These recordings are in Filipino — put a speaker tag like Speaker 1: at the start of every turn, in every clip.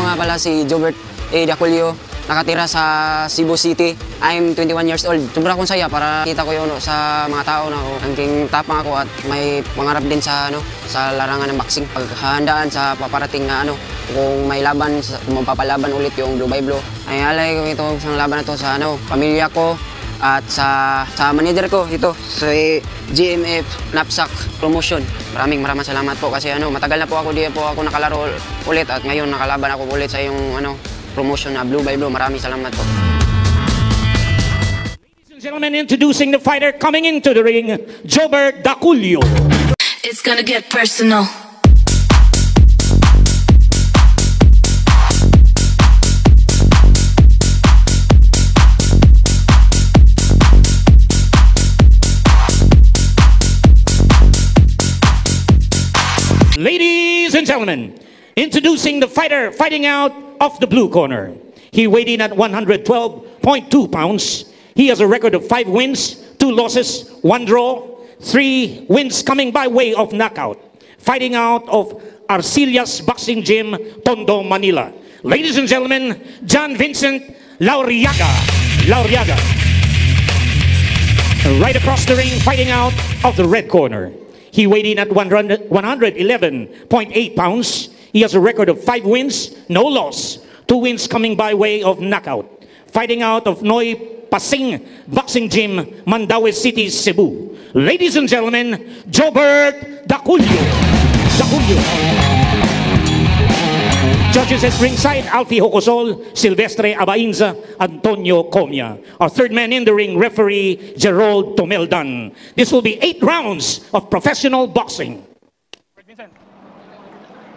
Speaker 1: nga pala si Jobert A. Daculio, nakatira sa Cebu City. I'm 21 years old. Sobra akong saya para kita ko yun sa mga tao na hanggang tapang ako at may pangarap din sa sa larangan ng boxing. Paghandaan sa paparating na kung may laban, kung magpapalaban ulit yung Blue by Blue. Ay alay ko ito sa laban na to sa pamilya ko at sa manager ko ito sa GMF Knapsack Promotion. Maraming salamat po kasi matagal na po ako di po ako nakalaro ulit at ngayon nakalaban ako ulit sa yung promotion na Blue by Blue. Maraming salamat po.
Speaker 2: Ladies and gentlemen, introducing the fighter coming into the ring, Jobert Daculio.
Speaker 3: It's gonna get personal.
Speaker 2: Ladies and gentlemen, introducing the fighter fighting out of the blue corner. He weighed in at 112.2 pounds. He has a record of 5 wins, 2 losses, 1 draw, 3 wins coming by way of knockout. Fighting out of Arcillas Boxing Gym, Tondo, Manila. Ladies and gentlemen, John Vincent Lauriaga. Right across the ring, fighting out of the red corner. He weighed in at 111.8 pounds. He has a record of 5 wins, no loss. 2 wins coming by way of knockout. Fighting out of Noy Pasing Boxing Gym, Mandaue City, Cebu. Ladies and gentlemen, Jobert Daculio. Judges at ringside, Alfie Hocosol, Silvestre Abainza, Antonio Comia. Our third man in the ring, referee Gerald Tomeldan. This will be 8 rounds of professional boxing.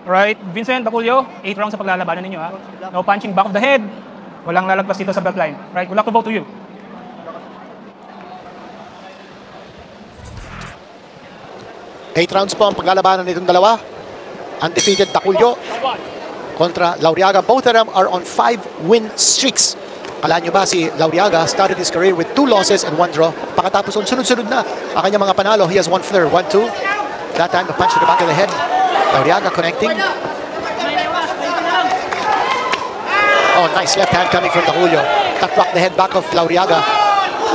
Speaker 4: Right, Vincent Daculio, 8 rounds sa paglalabanan ninyo, ha? No punching back of the head. Walang lalagpas dito sa bloodline. Right, good luck to both of you.
Speaker 5: Eight rounds po ang paglalabanan nitong dalawa. Undefeated Daculio kontra Lauriaga. Both of them are on 5-win streaks. Alam nyo ba, si Lauriaga started his career with 2 losses and 1 draw. Pagkatapos sunod-sunod na ang kanyang mga panalo. He has 1 flare, 1-2. That time, a punch to the back of the head. Lauriaga connecting. Oh, nice left hand coming from Daculio. That rocked the head back of Lauriaga.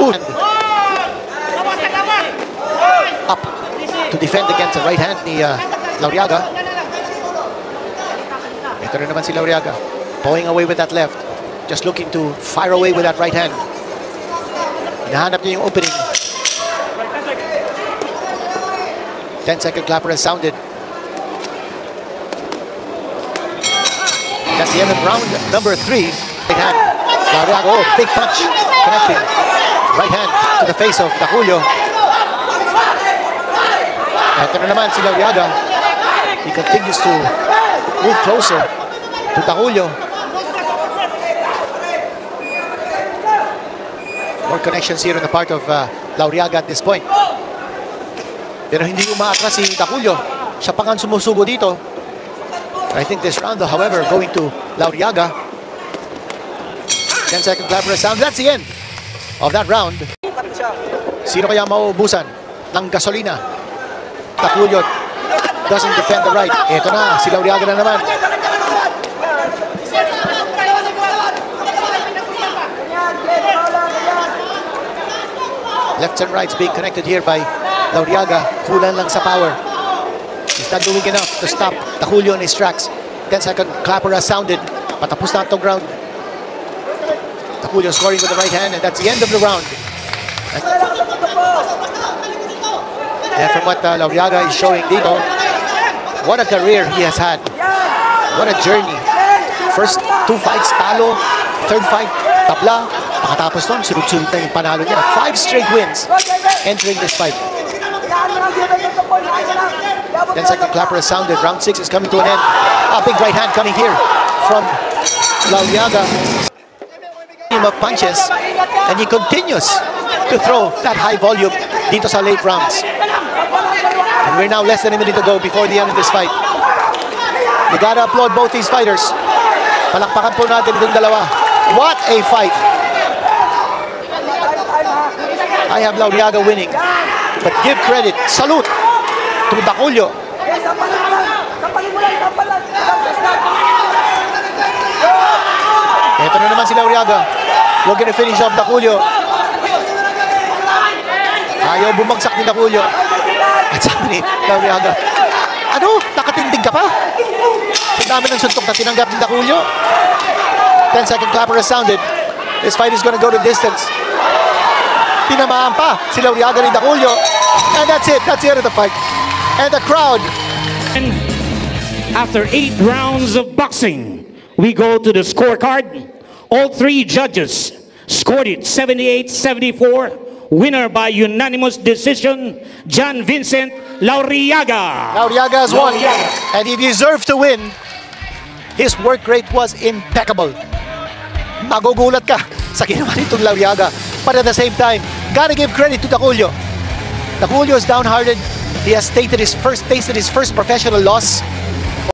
Speaker 5: Ooh. Up to defend against the right hand ni Lauriaga. Ito rin naman si Lauriaga. Pawing away with that left. Just looking to fire away with that right hand. Hinahanap niya yung opening. 10-second clapper has sounded. That's the end of round number 3. Right hand. Lauriaga, oh, big punch. Connecting. Right hand to the face of Daculio. Ito na naman si Lauriaga. He continues to move closer to Daculio. More connections here on the part of Lauriaga at this point. Pero hindi umaatras si Daculio. Siya pa nga sumusugo dito. I think this round, however, going to Lauriaga. 10-second clapper sound. That's the end of that round. Sino kaya mauubusan ng gasolina? Daculio doesn't defend the right. Ito na, si Lauriaga na naman. Lefts and rights being connected here by Lauriaga. Kulang lang sa power. He's not doing enough to stop Daculio in his tracks. 10-second clapper has sounded. Patapos na itong round. Daculio scoring with the right hand, and that's the end of the round. And from what Lauriaga is showing dito, what a career he has had. What a journey. First 2 fights, talo. Third fight, tabla. Pagkatapos nun, sunod-sunod na yung panalo niya. 5 straight wins entering this fight. 10-second clapper has sounded. Round 6 is coming to an end. A big right hand coming here from Lauriaga. Team of punches, and he continues to throw that high volume dito sa late rounds. And we're now less than a minute to go before the end of this fight. You gotta applaud both these fighters. Palakpakan po natin itong dalawa. What a fight! I have Lauriaga winning, but give credit, salute to Daculio. Ano naman si Lauriaga? We're gonna finish off Daculio. Ayaw bumagsak ni Daculio. At sabi ni Lauriaga, ano? Nakatindig ka pa? Sa dami ng suntok na tinanggap ni Daculio. 10-second clapper has sounded. This fight is gonna go to distance. Tinamaan pa si Lauriaga ni Daculio. And that's it. That's the end of the fight. And the crowd.
Speaker 2: After 8 rounds of boxing, we go to the scorecard. All 3 judges scored it 78-74. Winner by unanimous decision, John Vincent Lauriaga.
Speaker 5: Lauriaga has won. And he deserved to win. His work rate was impeccable. Magugulat ka sa ginawa nitong Lauriaga. But at the same time, gotta give credit to Daculio. Daculio is downhearted. He has tasted his first professional loss.